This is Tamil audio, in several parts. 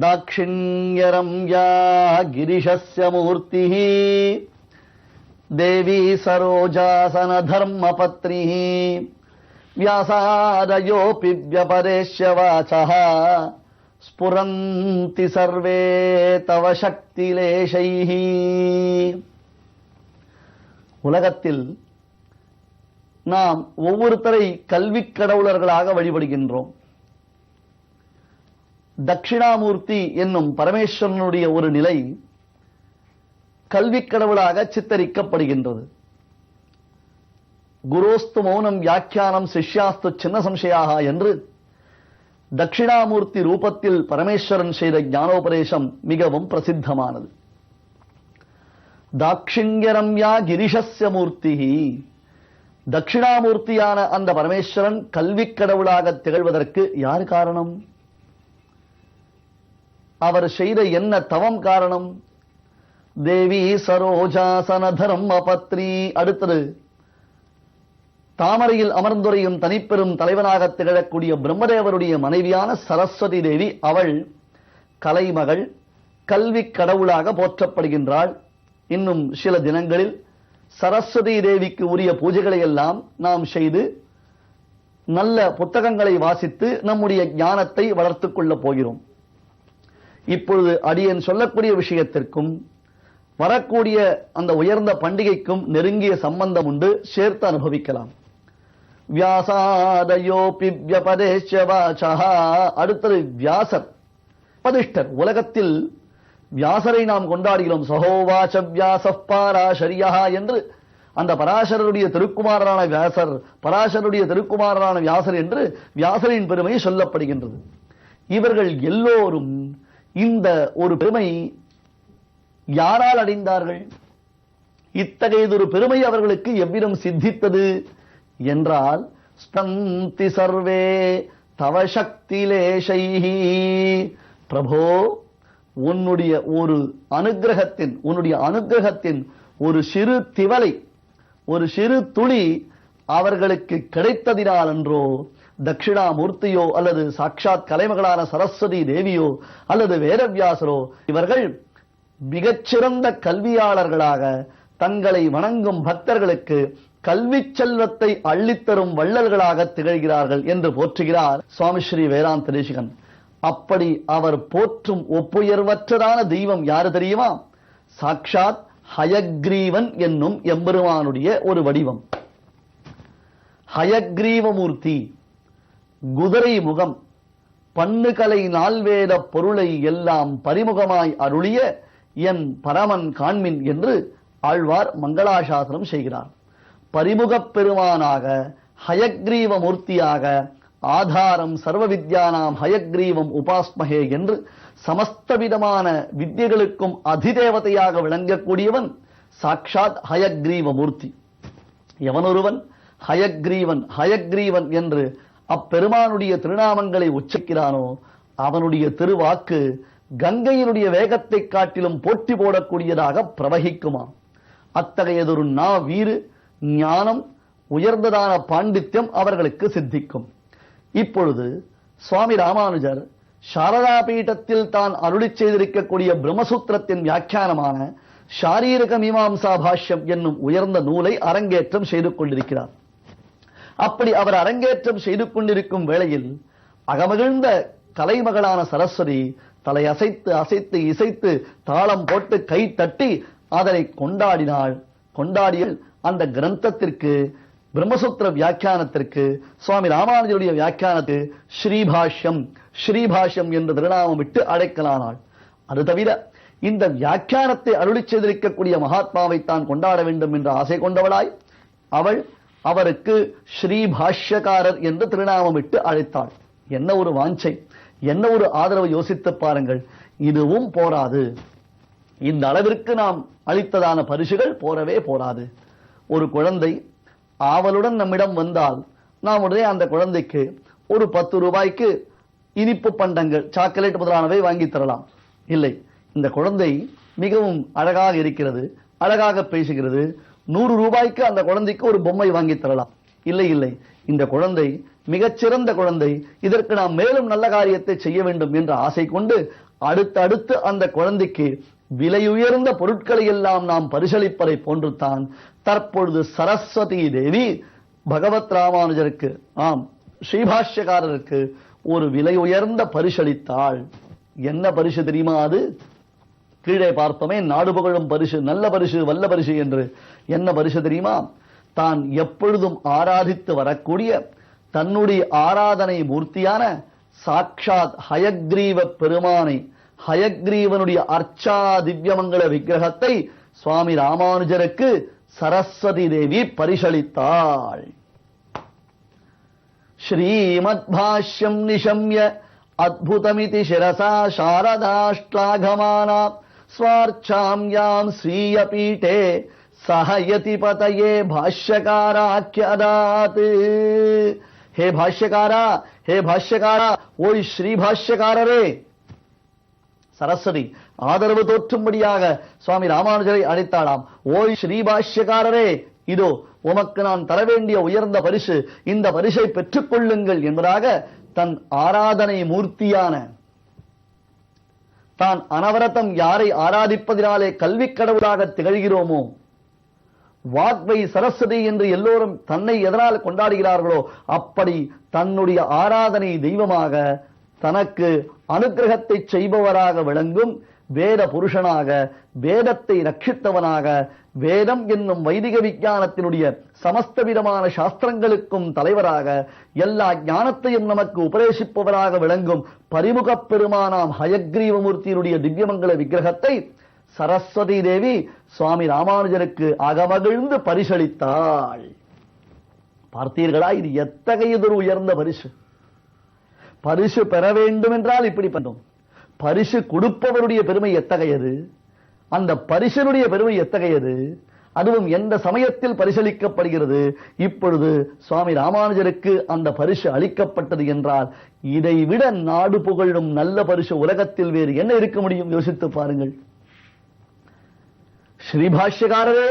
दाक्षिण्यरम्या गिरिशस्य मूर्तिः देवी सरोजासनधर्मपत्निः व्यासादयोऽपि व्यपदेश्य वाचः स्फुरन्ति सर्वे तव शक्तिलेशैः. உலகத்தில் நாம் ஒவ்வொருத்தரை கல்வி கடவுளர்களாக வழிபடுகின்றோம். தட்சிணாமூர்த்தி என்னும் பரமேஸ்வரனுடைய ஒரு நிலை கல்வி கடவுளாக சித்தரிக்கப்படுகின்றது. குரோஸ்து மௌனம் வியாக்கியானம் சிஷ்யாஸ்து சின்ன சம்சயாக என்று தட்சிணாமூர்த்தி ரூபத்தில் பரமேஸ்வரன் செய்த ஞானோபதேசம் மிகவும் பிரசித்தமானது. தாக்ஷிண்யரம்யா கிரிஷஸ்ய மூர்த்தி, தட்சிணாமூர்த்தியான அந்த பரமேஸ்வரன் கல்வி கடவுளாக திகழ்வதற்கு யார் காரணம்? அவர் செய்த என்ன தவம் காரணம்? தேவி சரோஜாசன தர்மபத்ரி. அடுத்தது தாமரையில் அமர்ந்துரையும் தனிப்பெரும் தலைவனாக திகழக்கூடிய பிரம்மதேவருடைய மனைவியான சரஸ்வதி தேவி, அவள் கலைமகள், கல்வி கடவுளாக போற்றப்படுகின்றாள். இன்னும் சில தினங்களில் சரஸ்வதி தேவிக்கு உரிய பூஜைகளை எல்லாம் நாம் செய்து நல்ல புத்தகங்களை வாசித்து நம்முடைய ஞானத்தை வளர்த்துக் கொள்ளப் போகிறோம். இப்பொழுது அடியேன் சொல்லக்கூடிய விஷயத்திற்கும் வரக்கூடிய அந்த உயர்ந்த பண்டிகைக்கும் நெருங்கிய சம்பந்தம் உண்டு, சேர்த்து அனுபவிக்கலாம். வியாசாதயோபி வியபதேஷ்ய வாசஹ. அடுத்தது வியாசர், பதிஷ்டர். உலகத்தில் வியாசரை நாம் கொண்டாடுகிறோம். சகோவாச வியாசப் பராசரியா என்று அந்த பராசரருடைய திருக்குமாரரான வியாசர், பராசரருடைய திருக்குமாரரான வியாசர் என்று வியாசரின் பெருமை சொல்லப்படுகின்றது. இவர்கள் எல்லோரும் இந்த ஒரு பெருமை யாரால் அடைந்தார்கள்? இத்தகையதொரு பெருமை அவர்களுக்கு எவ்விதம் சித்தித்தது என்றால், ஸ்பந்தி சர்வே தவ சக்திலேஷைஹி. பிரபோ, உன்னுடைய ஒரு அனுகிரகத்தின், உன்னுடைய அனுகிரகத்தின் ஒரு சிறு திவலை, ஒரு சிறு துளி அவர்களுக்கு கிடைத்ததினால் என்றோ தட்சிணாமூர்த்தியோ அல்லது சாட்சாத் கலைமகளான சரஸ்வதி தேவியோ அல்லது வேதவியாசரோ இவர்கள் மிகச்சிறந்த கல்வியாளர்களாக தங்களை வணங்கும் பக்தர்களுக்கு கல்வி செல்வத்தை அள்ளித்தரும் வள்ளல்களாக திகழ்கிறார்கள் என்று போற்றுகிறார் சுவாமி ஸ்ரீ வேதாந்த தேசிகன். அப்படி அவர் போற்றும் ஒப்புயர்வற்றதான தெய்வம் யாரு தெரியுமா? சாட்சாத் ஹயக்ரீவன் என்னும் எம்பெருமானுடைய ஒரு வடிவம். ஹயக்ரீவமூர்த்தி, குதிரை முகம், பண்ணுகலை நால்வேத பொருளை எல்லாம் பரிமுகமாய் அருளிய என் பரமன் காண்மின் என்று ஆழ்வார் மங்களாசாசனம் செய்கிறார். பரிமுகப் பெருமானாக, ஹயக்ரீவ மூர்த்தியாக, ஆதாரம் சர்வ வித்யானாம் ஹயக்ரீவம் உபாஸ்மஹே என்று சமஸ்த விதமான வித்யைகளுக்கும் அதிதேவதையாக விளங்கக்கூடியவன் சாட்சாத் ஹயக்ரீவ மூர்த்தி. எவனொருவன் ஹயக்ரீவன் ஹயக்ரீவன் என்று அப்பெருமானுடைய திருநாமங்களை உச்சரிக்கிறானோ அவனுடைய திருவாக்கு கங்கையினுடைய வேகத்தை காட்டிலும் போட்டி போடக்கூடியதாக பிரவகிக்குமாம். அத்தகையதொரு வீறு, ஞானம், உயர்ந்ததான பாண்டித்யம் அவர்களுக்கு சித்திக்கும். இப்பொழுது சுவாமி ராமானுஜர் சாரதா பீட்டத்தில் தான் அருளி செய்திருக்கக்கூடிய பிரம்மசூத்திரத்தின் வியாக்கியானமான ஷாரீரக மீமாம்சா பாஷ்யம் என்னும் உயர்ந்த நூலை அரங்கேற்றம் செய்து கொண்டிருக்கிறார். அப்படி அவர் அரங்கேற்றம் செய்து கொண்டிருக்கும் வேளையில் அகமகிழ்ந்த கலைமகளான சரஸ்வதி தலை அசைத்து அசைத்து இசைத்து தாளம் போட்டு கை தட்டி அதனை கொண்டாடினாள். கொண்டாடிய அந்த கிரந்தத்திற்கு, பிரம்மசூத்திர வியாக்கியானத்திற்கு, சுவாமி ராமானுஜருடைய வியாக்கியானத்துக்கு ஸ்ரீபாஷ்யம் ஸ்ரீபாஷ்யம் என்ற திருநாமம் விட்டு அழைக்கலானாள். அது தவிர இந்த வியாக்கியானத்தை அருளி செய்திருக்கக்கூடிய மகாத்மாவை தான் கொண்டாட வேண்டும் என்ற ஆசை கொண்டவளாய் அவள் அவருக்கு ஸ்ரீபாஷ்யக்காரர் என்று திருநாமம் விட்டு அழைத்தாள். என்ன ஒரு வாஞ்சை, என்ன ஒரு ஆதரவு யோசித்து பாருங்கள். இதுவும் போராது, இந்த அளவிற்கு நாம் அளித்ததான பரிசுகள் போரவே போராது. ஒரு குழந்தை ஆவலுடன் நம்மிடம் வந்தால் நாம் உடனே அந்த குழந்தைக்கு ஒரு 10 ரூபாய்க்கு இனிப்பு பண்டங்கள், சாக்லேட் முதலானவை வாங்கி தரலாம். இல்லை, இந்த குழந்தை மிகவும் அழகாக இருக்கிறது, அழகாக பேசுகிறது, 100 ரூபாய்க்கு அந்த குழந்தைக்கு ஒரு பொம்மை வாங்கி தரலாம். இல்லை இல்லை, இந்த குழந்தை மிகச்சிறந்த குழந்தை, இதற்கு நாம் மேலும் நல்ல காரியத்தை செய்ய வேண்டும் என்ற ஆசை கொண்டு அடுத்தடுத்து அந்த குழந்தைக்கு விலையுயர்ந்த பொருட்களை எல்லாம் நாம் பரிசளிப்பதை போன்றுதான் தற்பொழுது சரஸ்வதி தேவி பகவத் ராமானுஜருக்கு, ஆம் ஸ்ரீபாஷ்யக்காரருக்கு ஒரு விலை உயர்ந்த பரிசளித்தாள். என்ன பரிசு தெரியுமா? அது கீழே பார்த்தோமே, நாடு புகழும் பரிசு, நல்ல பரிசு, வல்ல பரிசு என்று. என்ன பரிசு தெரியுமா? தான் எப்பொழுதும் ஆராதித்து வரக்கூடிய தன்னுடைய ஆராதனை மூர்த்தியான சாட்சாத் ஹயக்ரீவ பெருமானை, ஹயக்ரீவனுடைய அர்ச்சா திவ்யமங்கள விக்கிரகத்தை சுவாமி ராமானுஜருக்கு சரஸ்வதி தேவி பரிசளித்தாள். ஸ்ரீமத் பாஷ்யம் நிஷம்ய அத்புதமிதி சிரசா சாரதாஷ்டாகமானா ஸ்வார்ச்சாம்யாம் ஸ்ரீய பீட்டே சஹயதி பதயே பாஷ்யகாராக்கியதாத். ஹே பாஷ்யகாரா, ஹே பாஷ்யகாரா, ஓய் ஸ்ரீ பாஷ்யகாரரே. சரஸ்வதி ஆதரவு தோற்றும்படியாக சுவாமி ராமானுஜரை அழைத்தாளாம். ஓய் ஸ்ரீ பாஷ்யகாரரே, இதோ உமக்கு நான் தர வேண்டிய உயர்ந்த பரிசு, இந்த பரிசை பெற்றுக் கொள்ளுங்கள் என்பதாக தன் ஆராதனை மூர்த்தியான, தான் அனவரதம் யாரை ஆராதிப்பதினாலே கல்வி கடவுளாக திகழ்கிறோமோ, வாக்வை சரஸ்வதி என்று எல்லோரும் தன்னை எதனால் கொண்டாடுகிறார்களோ அப்படி தன்னுடைய ஆராதனை தெய்வமாக தனக்கு அனுக்கிரகத்தை செய்பவராக விளங்கும் வேத புருஷனாக, வேதத்தை ரட்சித்தவனாக, வேதம் என்னும் வைதிக விஞ்ஞானத்தினுடைய சமஸ்த விதமான சாஸ்திரங்களுக்கும் தலைவராக, எல்லா ஞானத்தையும் நமக்கு உபதேசிப்பவராக விளங்கும் பரிமுகப் பெருமானாம் ஹயக்ரீவமூர்த்தியினுடைய திவ்யமங்கள விக்கிரகத்தை சரஸ்வதி தேவி சுவாமி ராமானுஜருக்கு அகமகிழ்ந்து பரிசளித்தாள். பார்த்தீர்களா? இது எத்தகையதொரு உயர்ந்த பரிசு. பரிசு பெற வேண்டும் என்றால் இப்படி பண்ணோம். பரிசு கொடுப்பவருடைய பெருமை எத்தகையது, அந்த பரிசனுடைய பெருமை எத்தகையது, அதுவும் எந்த சமயத்தில் பரிசளிக்கப்படுகிறது. இப்பொழுது சுவாமி ராமானுஜருக்கு அந்த பரிசு அளிக்கப்பட்டது என்றால் இதைவிட நாடு புகழும் நல்ல பரிசு உலகத்தில் வேறு என்ன இருக்க முடியும்? யோசித்து பாருங்கள். ஸ்ரீபாஷ்யக்காரரே,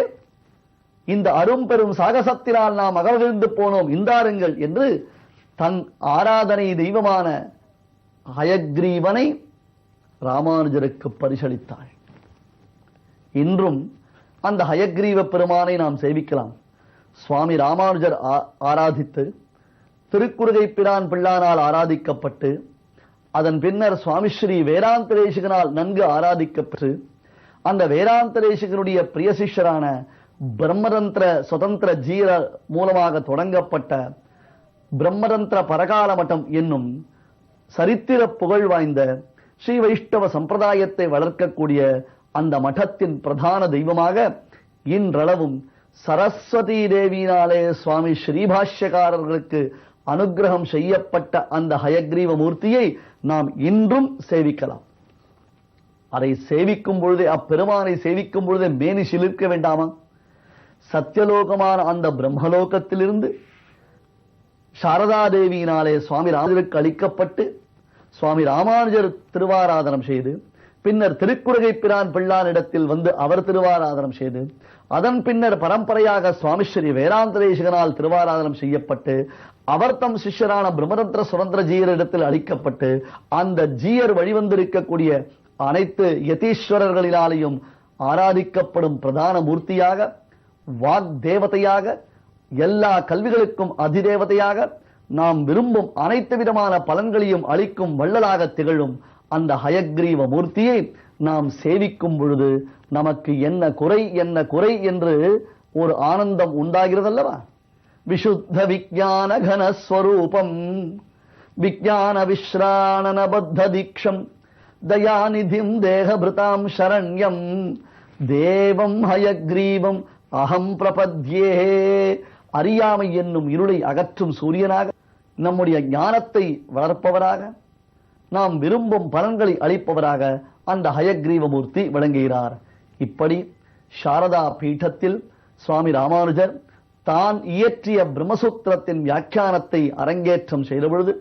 இந்த அரும்பெரும் சாகசத்தினால் நாம் அகழ்ந்து போனோம், இந்தாருங்கள் என்று தன் ஆராதனை தெய்வமான ஹயக்ரீவனை ராமானுஜருக்கு பரிசளித்தாள். இன்றும் அந்த ஹயக்ரீவ பெருமானை நாம் சேவிக்கலாம். சுவாமி ராமானுஜர் ஆராதித்து திருக்குறுகை பிரான் பிள்ளானால் ஆராதிக்கப்பட்டு அதன் பின்னர் சுவாமி ஸ்ரீ வேதாந்தரேசிகனால் நன்கு ஆராதிக்கப்பட்டு அந்த வேதாந்தரேசிகனுடைய பிரிய சிஷ்யரான பிரம்மதந்திர சுதந்திர ஜீர மூலமாக தொடங்கப்பட்ட பிரம்மதந்திர பரகால மட்டம் என்னும் சரித்திர புகழ் வாய்ந்த ஸ்ரீ வைஷ்ணவ சம்பிரதாயத்தை வளர்க்கக்கூடிய அந்த மட்டத்தின் பிரதான தெய்வமாக இன்றளவும் சரஸ்வதி தேவியினாலே சுவாமி ஸ்ரீபாஷ்யக்காரர்களுக்கு அனுகிரகம் செய்யப்பட்ட அந்த ஹயக்ரீவ மூர்த்தியை நாம் இன்றும் சேவிக்கலாம். அதை சேவிக்கும் பொழுதே, அப்பெருமானை சேவிக்கும் பொழுதே மேனி சிலிர்க்க வேண்டாமா? சத்தியலோகமான அந்த பிரம்மலோகத்திலிருந்து சாரதாதேவியினாலே சுவாமி ராமனுக்கு அளிக்கப்பட்டு சுவாமி ராமானுஜர் திருவாராதனம் செய்து பின்னர் திருக்குறுகை பிரான் பிள்ளானிடத்தில் வந்து அவர் திருவாராதனம் செய்து அதன் பின்னர் பரம்பரையாக சுவாமி ஸ்ரீ வேதாந்தரேசிகனால் திருவாராதனம் செய்யப்பட்டு அவர் தம் சிஷ்யரான பிரம்மதந்திர சுரந்திர ஜீயரிடத்தில் அளிக்கப்பட்டு அந்த ஜீயர் வழிவந்திருக்கக்கூடிய அனைத்து யதீஸ்வரர்களினாலேயும் ஆராதிக்கப்படும் பிரதான மூர்த்தியாக, வாக் தேவதையாக, எல்லா கல்விகளுக்கும் அதிதேவதையாக, நாம் விரும்பும் அனைத்து விதமான பலன்களையும் அளிக்கும் வள்ளலாக திகழும் அந்த ஹயக்ரீவ மூர்த்தியை நாம் சேவிக்கும் பொழுது நமக்கு என்ன குறை என்று ஒரு ஆனந்தம் உண்டாகிறது அல்லவா? விசுத்த விஞ்ஞான கனஸ்வரூபம் விஞ்ஞான விஸ்ராணன பத்த தீக்ஷம் தயாநிதிம் தேகபிருதாம் சரண்யம் தேவம் ஹயக்ரீவம் அகம் பிரபத்யே. அறியாமை என்னும் இருளை அகற்றும் சூரியனாக, நம்முடைய ஞானத்தை வளர்ப்பவராக, நாம் விரும்பும் பலன்களை அளிப்பவராக அந்த ஹயக்ரீவமூர்த்தி விளங்குகிறார். இப்படி சாரதா பீட்டத்தில் சுவாமி ராமானுஜர் தான் இயற்றிய பிரம்மசூத்திரத்தின் வியாக்கியானத்தை அரங்கேற்றம் செய்த பொழுது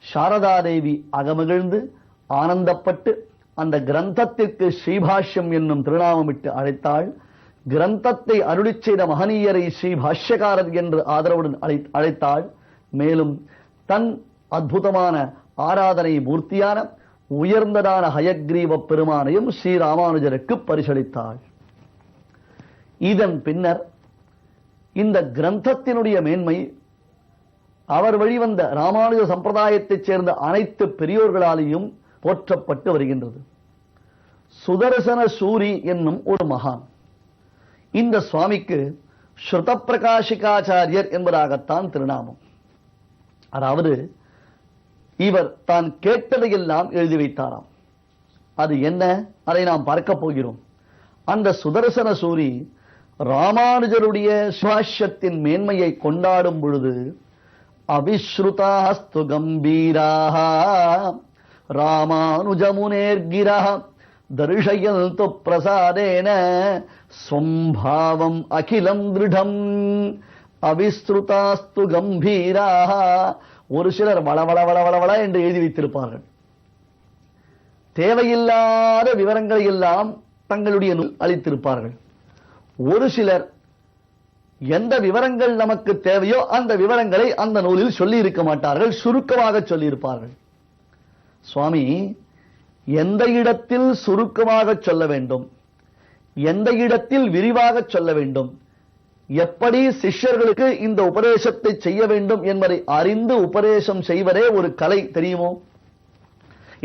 சாரதாதேவி அகமகிழ்ந்து ஆனந்தப்பட்டு அந்த கிரந்தத்திற்கு ஸ்ரீபாஷ்யம் என்னும் திருநாமமிட்டு அழைத்தாள். கிரந்தத்தை அருளிச் செய்த மகனீயரை ஸ்ரீபாஷ்யக்காரர் என்று ஆதரவுடன் அழைத்தாள். மேலும் தன் அற்புதமான ஆராதனை மூர்த்தியான உயர்ந்ததான ஹயக்ரீவ பெருமானையும் ஸ்ரீராமானுஜருக்கு பரிசளித்தாள். இதன் பின்னர் இந்த கிரந்தத்தினுடைய மேன்மை அவர் வழிவந்த ராமானுஜ சம்பிரதாயத்தைச் சேர்ந்த அனைத்து பெரியோர்களாலேயும் போற்றப்பட்டு வருகின்றது. சுதர்சன சூரி என்னும் ஒரு மகான், இந்த சுவாமிக்கு ஸ்ருத பிரகாஷிகாச்சாரியர் என்பதாகத்தான் திருநாமம். அதாவது இவர் தான் கேட்டதையெல்லாம் எழுதி வைத்தாராம். அது என்ன, அதை நாம் பார்க்க போகிறோம். அந்த சுதர்சன சூரி ராமானுஜருடைய சுவாஷ்யத்தின் மேன்மையை கொண்டாடும் பொழுது அவிஸ்ருதாஸ்து கம்பீராஹ ராமானுஜமுனேர்கிரஹ தர்ஷயந்து பிரசாதேன ஸ்வம்பாவம் அகிலம் திருடம். அவிஸ்ருதாஸ்து கம்பீராஹ, ஒரு சிலர் வளவள என்று எழுதி வைத்திருப்பார்கள். தேவையில்லாத விவரங்களை எல்லாம் தங்களுடைய அளித்திருப்பார்கள். ஒரு சிலர் எந்த விவரங்கள் நமக்கு தேவையோ அந்த விவரங்களை அந்த நூலில் சொல்லி இருக்க மாட்டார்கள், சுருக்கமாக சொல்லியிருப்பார்கள். சுவாமி எந்த இடத்தில் சுருக்கமாக சொல்ல வேண்டும், எந்த இடத்தில் விரிவாக சொல்ல வேண்டும், எப்படி சிஷ்யர்களுக்கு இந்த உபதேசத்தை செய்ய வேண்டும் என்பதை அறிந்து உபதேசம் செய்வதே ஒரு கலை, தெரியுமோ?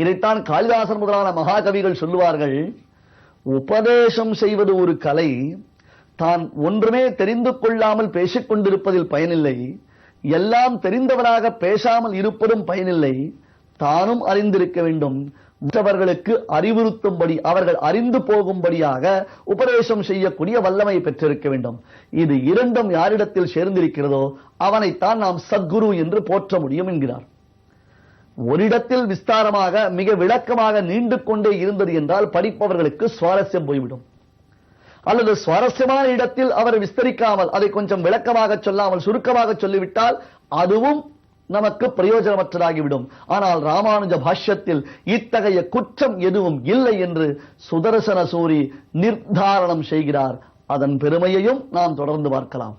இதைத்தான் காளிதாசன் முதலான மகாகவிகள் சொல்லுவார்கள். உபதேசம் செய்வது ஒரு கலை, தான் ஒன்றுமே தெரிந்து கொள்ளாமல் பேசிக் கொண்டிருப்பதில் பயனில்லை, எல்லாம் தெரிந்தவராக பேசாமல் இருப்பதும் பயனில்லை, தானும் அறிந்திருக்க வேண்டும், மற்றவர்களுக்கு அறிவுறுத்தும்படி அவர்கள் அறிந்து போகும்படியாக உபதேசம் செய்யக்கூடிய வல்லமை பெற்றிருக்க வேண்டும். இது இரண்டும் யாரிடத்தில் சேர்ந்திருக்கிறதோ அவனைத்தான் நாம் சத்குரு என்று போற்ற முடியும் என்கிறார். ஒரிடத்தில் விஸ்தாரமாக மிக விளக்கமாக நீண்டு கொண்டே இருந்தது என்றால் படிப்பவர்களுக்கு சுவாரஸ்யம் போய்விடும். அல்லது சுவாரஸ்யமான இடத்தில் அவர் விஸ்தரிக்காமல் அதை கொஞ்சம் விளக்கமாக சொல்லாமல் சுருக்கமாக சொல்லிவிட்டால் அதுவும் நமக்கு பிரயோஜனமற்றதாகிவிடும். ஆனால் ராமானுஜ பாஷ்யத்தில் இத்தகைய குற்றம் எதுவும் இல்லை என்று சுதர்சன சூரி நிர்தாரணம் செய்கிறார். அதன் பெருமையையும் நாம் தொடர்ந்து பார்க்கலாம்.